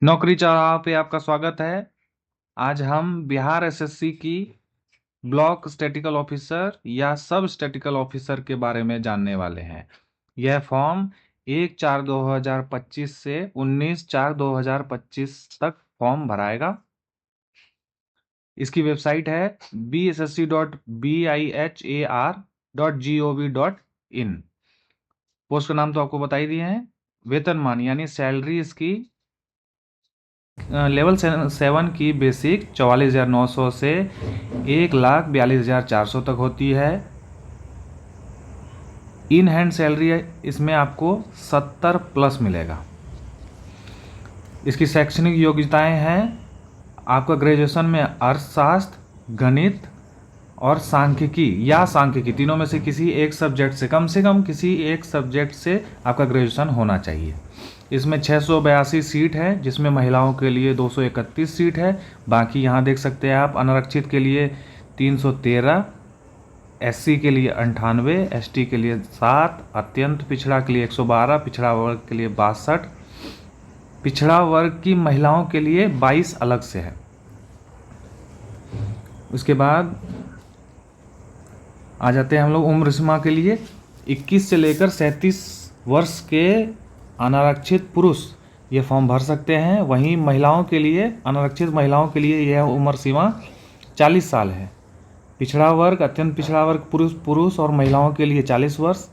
नौकरी चौराहा पे आपका स्वागत है। आज हम बिहार एसएससी की ब्लॉक स्टैटिकल ऑफिसर या सब स्टैटिकल ऑफिसर के बारे में जानने वाले हैं। यह फॉर्म 1/4/2025 से 19/4/2025 तक फॉर्म भराएगा। इसकी वेबसाइट है bssc.bihar.gov.in। पोस्ट का नाम तो आपको बता ही दिए हैं। वेतनमान यानी सैलरी इसकी लेवल 7 की बेसिक 44,900 से 1,42,400 तक होती है। इन हैंड सैलरी इसमें आपको 70 प्लस मिलेगा। इसकी शैक्षणिक योग्यताएं हैं आपका ग्रेजुएशन में अर्थशास्त्र, गणित और सांख्यिकी तीनों में से किसी एक सब्जेक्ट से कम किसी एक सब्जेक्ट से आपका ग्रेजुएशन होना चाहिए। इसमें 682 सीट है, जिसमें महिलाओं के लिए 231 सीट है। बाकी यहाँ देख सकते हैं आप, अनारक्षित के लिए 313, एससी के लिए 98, एसटी के लिए 7, अत्यंत पिछड़ा के लिए 112, पिछड़ा वर्ग के लिए 62, पिछड़ा वर्ग की महिलाओं के लिए 22 अलग से है। उसके बाद आ जाते हैं हम लोग उम्र सीमा के लिए। 21 से लेकर 37 वर्ष के अनारक्षित पुरुष ये फॉर्म भर सकते हैं। वहीं महिलाओं के लिए, अनारक्षित महिलाओं के लिए यह उम्र सीमा 40 साल है। पिछड़ा वर्ग, अत्यंत पिछड़ा वर्ग पुरुष और महिलाओं के लिए 40 वर्ष।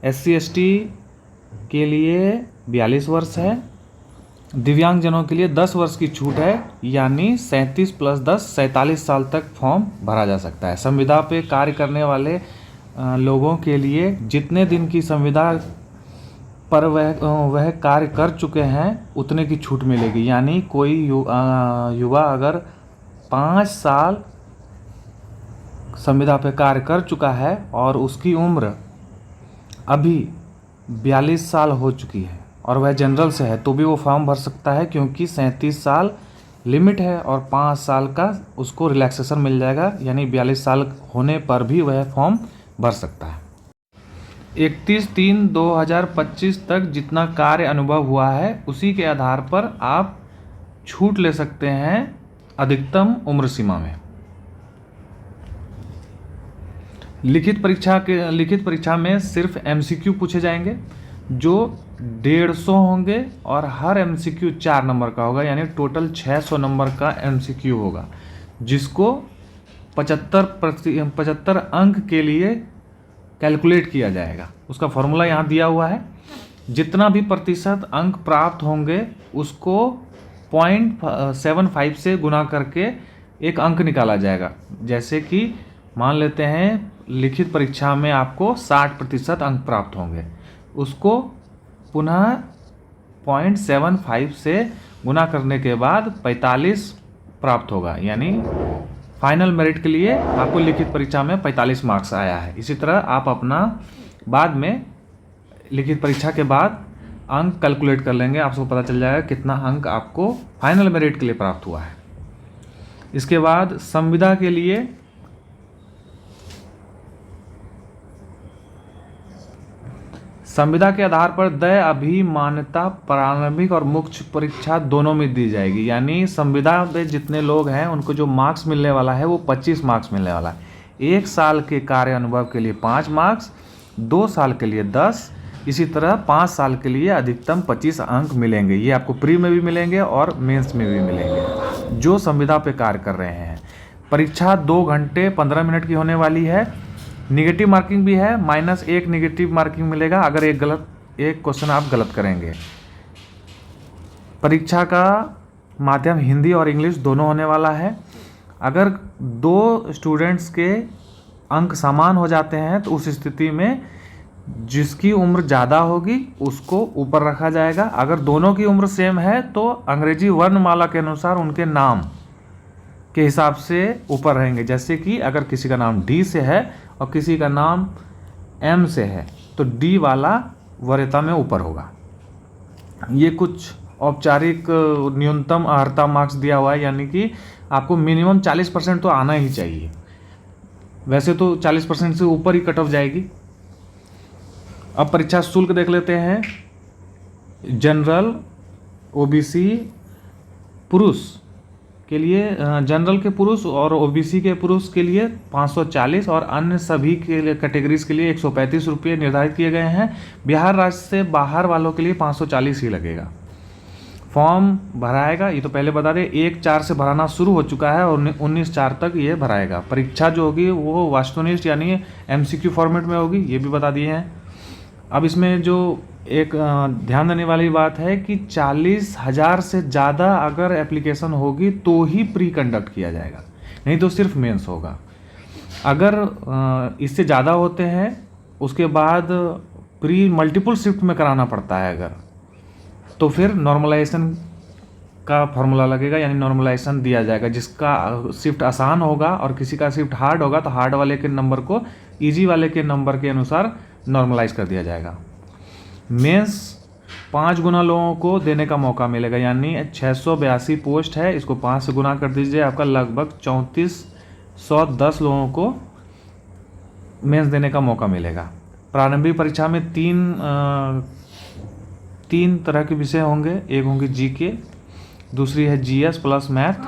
SC ST के लिए 42 वर्ष है। दिव्यांगजनों के लिए 10 वर्ष की छूट है, यानी 37 + 10 47 साल तक फॉर्म भरा जा सकता है। संविदा पे कार्य करने वाले लोगों के लिए जितने दिन की संविदा पर वह कार्य कर चुके हैं उतने की छूट मिलेगी। यानी कोई युवा अगर 5 साल संविदा पे कार्य कर चुका है और उसकी उम्र अभी 42 साल हो चुकी है और वह जनरल से है, तो भी वो फॉर्म भर सकता है, क्योंकि 37 साल लिमिट है और 5 साल का उसको रिलैक्सेशन मिल जाएगा। यानी 42 साल होने पर भी वह फॉर्म भर सकता है। 31/3/2025 तक जितना कार्य अनुभव हुआ है उसी के आधार पर आप छूट ले सकते हैं अधिकतम उम्र सीमा में। लिखित परीक्षा में सिर्फ MCQ पूछे जाएंगे, जो 150 होंगे और हर MCQ 4 नंबर का होगा, यानी टोटल 600 नंबर का MCQ होगा, जिसको 75 अंक के लिए कैलकुलेट किया जाएगा। उसका फॉर्मूला यहाँ दिया हुआ है। जितना भी प्रतिशत अंक प्राप्त होंगे उसको 0.75 से गुना करके एक अंक निकाला जाएगा। जैसे कि मान लेते हैं लिखित परीक्षा में आपको 60% अंक प्राप्त होंगे, उसको पुनः 0.75 से गुना करने के बाद 45 प्राप्त होगा। यानी फाइनल मेरिट के लिए आपको लिखित परीक्षा में 45 मार्क्स आया है। इसी तरह आप अपना बाद में लिखित परीक्षा के बाद अंक कैलकुलेट कर लेंगे, आपको पता चल जाएगा कितना अंक आपको फाइनल मेरिट के लिए प्राप्त हुआ है। इसके बाद संविदा के लिए संविदा के आधार पर दय अभिमान्यता प्रारंभिक और मुख्य परीक्षा दोनों में दी जाएगी। यानी संविदा में जितने लोग हैं उनको जो मार्क्स मिलने वाला है वो 25 मार्क्स मिलने वाला है। 1 साल के कार्य अनुभव के लिए 5 मार्क्स, 2 साल के लिए 10, इसी तरह 5 साल के लिए अधिकतम 25 अंक मिलेंगे। ये आपको प्री में भी मिलेंगे और मेंस में भी मिलेंगे जो संविदा पे कार्य कर रहे हैं। परीक्षा 2 घंटे 15 मिनट की होने वाली है। निगेटिव मार्किंग भी है, -1 निगेटिव मार्किंग मिलेगा अगर एक क्वेश्चन आप गलत करेंगे। परीक्षा का माध्यम हिंदी और इंग्लिश दोनों होने वाला है। अगर 2 स्टूडेंट्स के अंक समान हो जाते हैं तो उस स्थिति में जिसकी उम्र ज़्यादा होगी उसको ऊपर रखा जाएगा। अगर दोनों की उम्र सेम है तो अंग्रेजी वर्णमाला के अनुसार उनके नाम के हिसाब से ऊपर रहेंगे। जैसे कि अगर किसी का नाम D से है और किसी का नाम M से है तो D वाला वरीयता में ऊपर होगा। ये कुछ औपचारिक न्यूनतम अर्हता मार्क्स दिया हुआ है, यानी कि आपको मिनिमम 40% तो आना ही चाहिए। वैसे तो 40% से ऊपर ही कट ऑफ जाएगी। अब परीक्षा शुल्क देख लेते हैं। जनरल, OBC, पुरुष के लिए, जनरल के पुरुष और ओबीसी के पुरुष के लिए 540 और अन्य सभी के लिए कैटेगरीज के लिए 135 रुपये निर्धारित किए गए हैं। बिहार राज्य से बाहर वालों के लिए 540 ही लगेगा। फॉर्म भराएगा, ये तो पहले बता दें, 1/4 से भराना शुरू हो चुका है और 19/4 तक ये भराएगा। परीक्षा जो होगी वो वस्तुनिष्ठ यानी MCQ फॉर्मेट में होगी, ये भी बता दिए हैं। अब इसमें जो एक ध्यान देने वाली बात है कि 40,000 से ज़्यादा अगर एप्लीकेशन होगी तो ही प्री कंडक्ट किया जाएगा, नहीं तो सिर्फ मेंस होगा। अगर इससे ज़्यादा होते हैं उसके बाद प्री मल्टीपल शिफ्ट में कराना पड़ता है अगर, तो फिर नॉर्मलाइजेशन का फॉर्मूला लगेगा, यानी नॉर्मलाइजेशन दिया जाएगा। जिसका शिफ्ट आसान होगा और किसी का शिफ्ट हार्ड होगा तो हार्ड वाले के नंबर को इजी वाले के नंबर के अनुसार नॉर्मलाइज कर दिया जाएगा। मेंस 5 गुना लोगों को देने का मौका मिलेगा, यानी 682 पोस्ट है, इसको 5 से गुना कर दीजिए, आपका लगभग 3410 लोगों को मेंस देने का मौका मिलेगा। प्रारंभिक परीक्षा में तीन तरह के विषय होंगे, एक होंगे GK, दूसरी है GS प्लस मैथ।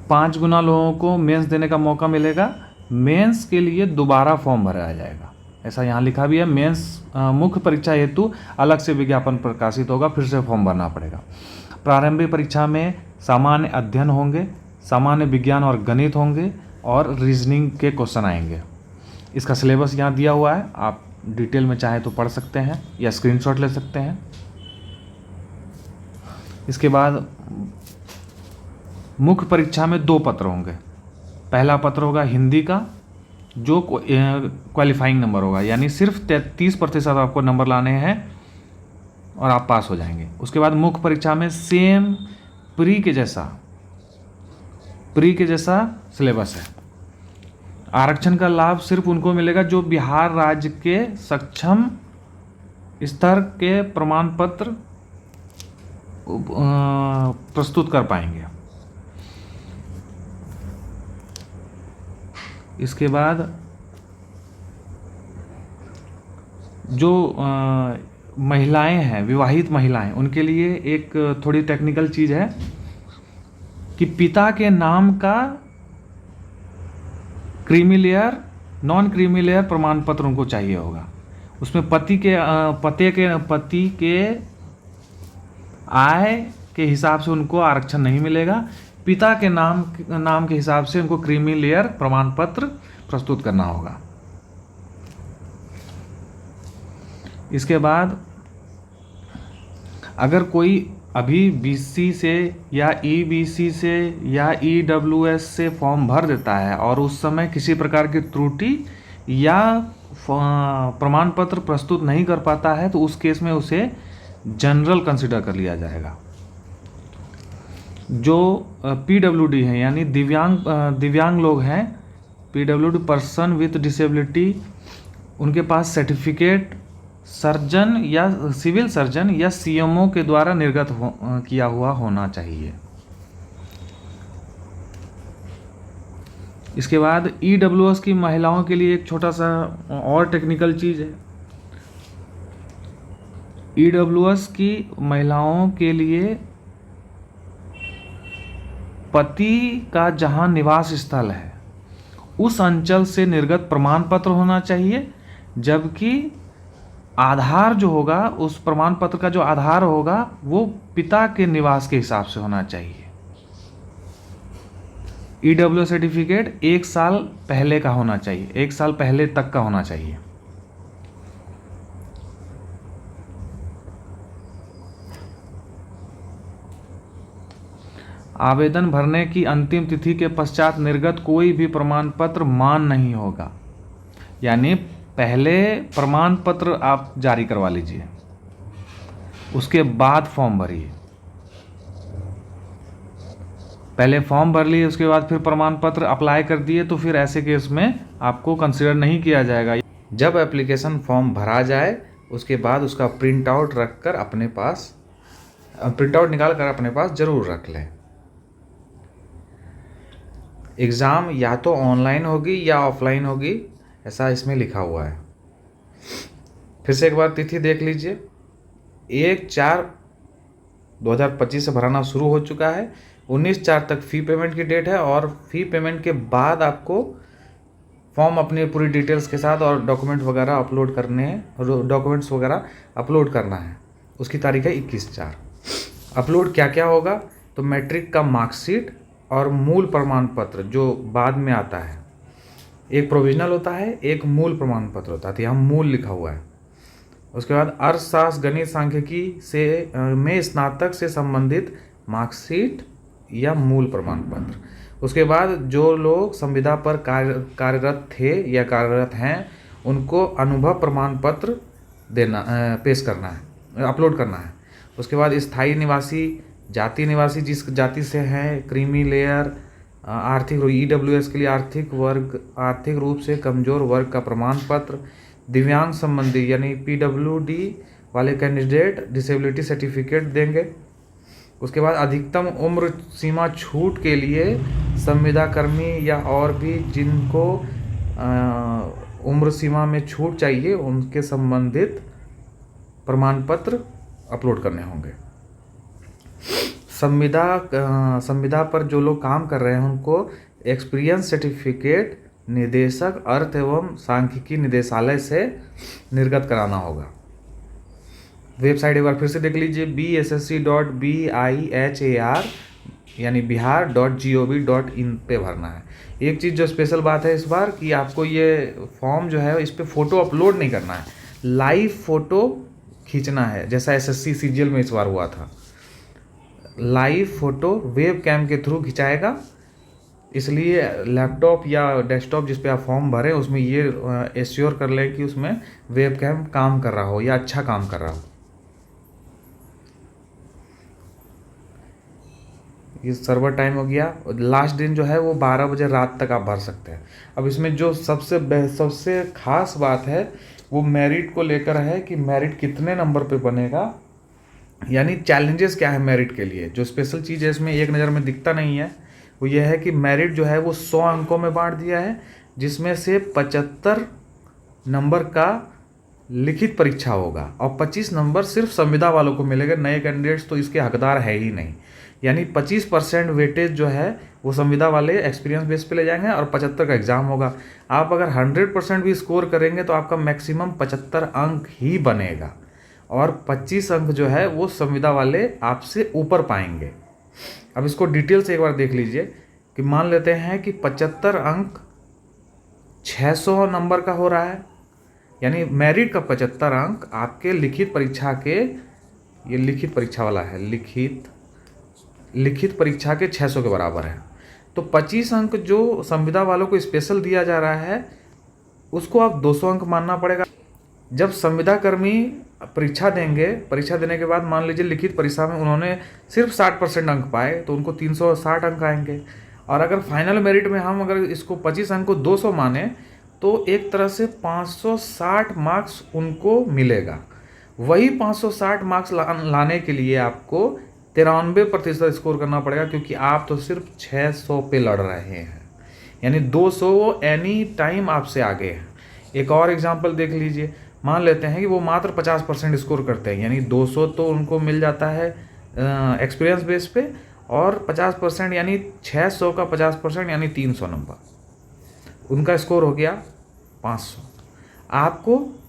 5 गुना लोगों को मेंस देने का मौका मिलेगा। मेंस के लिए दोबारा फॉर्म भराया जाएगा, ऐसा यहाँ लिखा भी है। मेंस मुख्य परीक्षा हेतु अलग से विज्ञापन प्रकाशित होगा, फिर से फॉर्म भरना पड़ेगा। प्रारंभिक परीक्षा में सामान्य अध्ययन होंगे, सामान्य विज्ञान और गणित होंगे और रीजनिंग के क्वेश्चन आएंगे। इसका सिलेबस यहाँ दिया हुआ है, आप डिटेल में चाहे तो पढ़ सकते हैं या स्क्रीनशॉट ले सकते हैं। इसके बाद मुख्य परीक्षा में 2 पत्र होंगे। पहला पत्र होगा हिंदी का, जो क्वालिफाइंग नंबर होगा, यानी सिर्फ 33% आपको नंबर लाने हैं और आप पास हो जाएंगे। उसके बाद मुख्य परीक्षा में सेम प्री के जैसा सिलेबस है। आरक्षण का लाभ सिर्फ उनको मिलेगा जो बिहार राज्य के सक्षम स्तर के प्रमाण पत्र प्रस्तुत कर पाएंगे। इसके बाद जो महिलाएं हैं, विवाहित महिलाएं, उनके लिए एक थोड़ी टेक्निकल चीज़ है कि पिता के नाम का creamy layer, non creamy layer प्रमाण पत्र उनको चाहिए होगा। उसमें पति के आय के हिसाब से उनको आरक्षण नहीं मिलेगा। पिता के नाम के हिसाब से उनको क्रीमी लेयर प्रमाण पत्र प्रस्तुत करना होगा। इसके बाद अगर कोई अभी BC से या EBC से या EWS से फॉर्म भर देता है और उस समय किसी प्रकार की त्रुटि या प्रमाण पत्र प्रस्तुत नहीं कर पाता है तो उस केस में उसे जनरल कंसिडर कर लिया जाएगा। जो PWD हैं यानी दिव्यांग लोग हैं, PWD पर्सन विथ डिसेबिलिटी, उनके पास सर्टिफिकेट सर्जन या सिविल सर्जन या CMO के द्वारा निर्गत किया हुआ होना चाहिए। इसके बाद EWS की महिलाओं के लिए एक छोटा सा और टेक्निकल चीज़ है। EWS की महिलाओं के लिए पति का जहां निवास स्थल है उस अंचल से निर्गत प्रमाण पत्र होना चाहिए, जबकि आधार जो होगा, उस प्रमाण पत्र का जो आधार होगा वो पिता के निवास के हिसाब से होना चाहिए। EWS सर्टिफिकेट 1 साल पहले का होना चाहिए, 1 साल पहले तक का होना चाहिए। आवेदन भरने की अंतिम तिथि के पश्चात निर्गत कोई भी प्रमाण पत्र मान्य नहीं होगा, यानी पहले प्रमाण पत्र आप जारी करवा लीजिए, उसके बाद फॉर्म भरिए। पहले फॉर्म भर लिए, उसके बाद फिर प्रमाण पत्र अप्लाई कर दिए, तो फिर ऐसे केस में आपको कंसिडर नहीं किया जाएगा। जब एप्लीकेशन फॉर्म भरा जाए उसके बाद उसका प्रिंट आउट निकाल कर अपने पास जरूर रख लें। एग्ज़ाम या तो ऑनलाइन होगी या ऑफलाइन होगी, ऐसा इसमें लिखा हुआ है। फिर से एक बार तिथि देख लीजिए, 1/4 2025 से भराना शुरू हो चुका है। 19/4 तक फ़ी पेमेंट की डेट है और फ़ी पेमेंट के बाद आपको फॉर्म अपनी पूरी डिटेल्स के साथ और डॉक्यूमेंट्स वगैरह अपलोड करना है। उसकी तारीख है 21/4। अपलोड क्या क्या होगा, तो मैट्रिक का मार्कशीट और मूल प्रमाण पत्र जो बाद में आता है, एक प्रोविजनल होता है, एक मूल प्रमाण पत्र होता है, तो यहाँ मूल लिखा हुआ है। उसके बाद अर्थशास्त्र, गणित, सांख्यिकी से में स्नातक से संबंधित मार्कशीट या मूल प्रमाण पत्र। उसके बाद जो लोग संविदा पर कार्यरत थे या कार्यरत हैं उनको अनुभव प्रमाण पत्र पेश करना है, अपलोड करना है। उसके बाद स्थायी निवासी, जाति निवासी जिस जाति से हैं, क्रीमी लेयर, आर्थिक EWS के लिए आर्थिक रूप से कमजोर वर्ग का प्रमाण पत्र, दिव्यांग संबंधी यानी PWD वाले कैंडिडेट डिसेबिलिटी सर्टिफिकेट देंगे। उसके बाद अधिकतम उम्र सीमा छूट के लिए संविदा कर्मी या और भी जिनको उम्र सीमा में छूट चाहिए उनके संबंधित प्रमाण पत्र अपलोड करने होंगे। संविदा पर जो लोग काम कर रहे हैं उनको एक्सपीरियंस सर्टिफिकेट निदेशक अर्थ एवं सांख्यिकी निदेशालय से निर्गत कराना होगा। वेबसाइट एक बार फिर से देख लीजिए, bssc.bihar यानी bihar.gov.in पे भरना है। एक चीज़ जो स्पेशल बात है इस बार कि आपको ये फॉर्म जो है इस पर फ़ोटो अपलोड नहीं करना है, लाइव फ़ोटो खींचना है, जैसा SSC CGL में इस बार हुआ था। लाइव फ़ोटो वेब कैम के थ्रू खिंचाएगा, इसलिए लैपटॉप या डेस्कटॉप जिस पे आप फॉर्म भरें उसमें ये एश्योर कर लें कि उसमें वेब कैम काम कर रहा हो या अच्छा काम कर रहा हो। ये सर्वर टाइम हो गया। लास्ट दिन जो है वो 12 बजे रात तक आप भर सकते हैं। अब इसमें जो सबसे खास बात है वो मेरिट को लेकर है कि मेरिट कितने नंबर पे बनेगा, यानी चैलेंजेस क्या है मेरिट के लिए। जो स्पेशल चीज़ है इसमें एक नज़र में दिखता नहीं है वो ये है कि मेरिट जो है वो 100 अंकों में बांट दिया है, जिसमें से 75 नंबर का लिखित परीक्षा होगा और 25 नंबर सिर्फ संविदा वालों को मिलेगा। नए कैंडिडेट्स तो इसके हकदार है ही नहीं, यानी 25% वेटेज जो है वो संविदा वाले एक्सपीरियंस बेस पे ले जाएंगे और 75 का एग्ज़ाम होगा। आप अगर 100% भी स्कोर करेंगे तो आपका मैक्सिमम 75 अंक ही बनेगा और 25 अंक जो है वो संविदा वाले आपसे ऊपर पाएंगे। अब इसको डिटेल से एक बार देख लीजिए कि मान लेते हैं कि 75 अंक 600 नंबर का हो रहा है, यानी मेरिट का 75 अंक आपके लिखित परीक्षा के, ये लिखित परीक्षा वाला है, लिखित परीक्षा के 600 के बराबर है। तो 25 अंक जो संविदा वालों को स्पेशल दिया जा रहा है उसको आप 200 अंक मानना पड़ेगा। जब संविदा कर्मी परीक्षा देंगे, परीक्षा देने के बाद मान लीजिए लिखित परीक्षा में उन्होंने सिर्फ 60% अंक पाए तो उनको 360 अंक आएंगे। और अगर फाइनल मेरिट में हम अगर इसको 25 अंक को 200 माने तो एक तरह से 560 मार्क्स उनको मिलेगा। वही 560 मार्क्स लाने के लिए आपको 93% स्कोर करना पड़ेगा, क्योंकि आप तो सिर्फ 600 पे लड़ रहे हैं, यानी 200 एनी टाइम आपसे आगे हैं। एक और एग्जांपल देख लीजिए, मान लेते हैं कि वो मात्र 50% स्कोर करते हैं, यानी 200 तो उनको मिल जाता है एक्सपीरियंस बेस पे, और 50% यानी 600 का 50% यानी 300 नंबर, उनका स्कोर हो गया 500।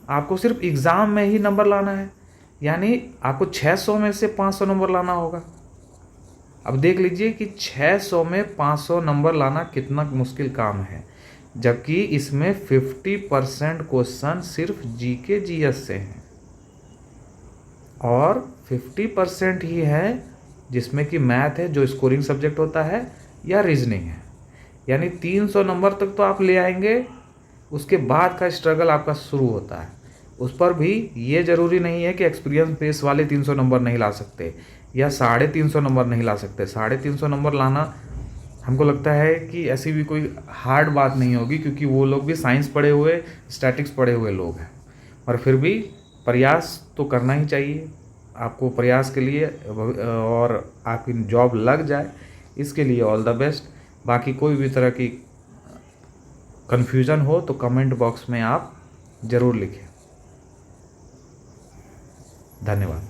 आपको सिर्फ एग्ज़ाम में ही नंबर लाना है, यानी आपको 600 में से 500 नंबर लाना होगा। अब देख लीजिए कि 600 में 500 नंबर लाना कितना मुश्किल काम है, जबकि इसमें 50% क्वेश्चन सिर्फ GK GS से हैं और 50% ही है जिसमें कि मैथ है जो स्कोरिंग सब्जेक्ट होता है, या रीजनिंग है, यानी 300 नंबर तक तो आप ले आएंगे। उसके बाद का स्ट्रगल आपका शुरू होता है। उस पर भी ये ज़रूरी नहीं है कि एक्सपीरियंस बेस वाले 300 नंबर नहीं ला सकते या 350 नंबर नहीं ला सकते। 350 नंबर लाना हमको लगता है कि ऐसी भी कोई हार्ड बात नहीं होगी, क्योंकि वो लोग भी साइंस पढ़े हुए, स्टैटिक्स पढ़े हुए लोग हैं। और फिर भी प्रयास तो करना ही चाहिए आपको प्रयास के लिए, और आपकी जॉब लग जाए इसके लिए ऑल द बेस्ट। बाकी कोई भी तरह की कन्फ्यूज़न हो तो कमेंट बॉक्स में आप ज़रूर लिखें। धन्यवाद।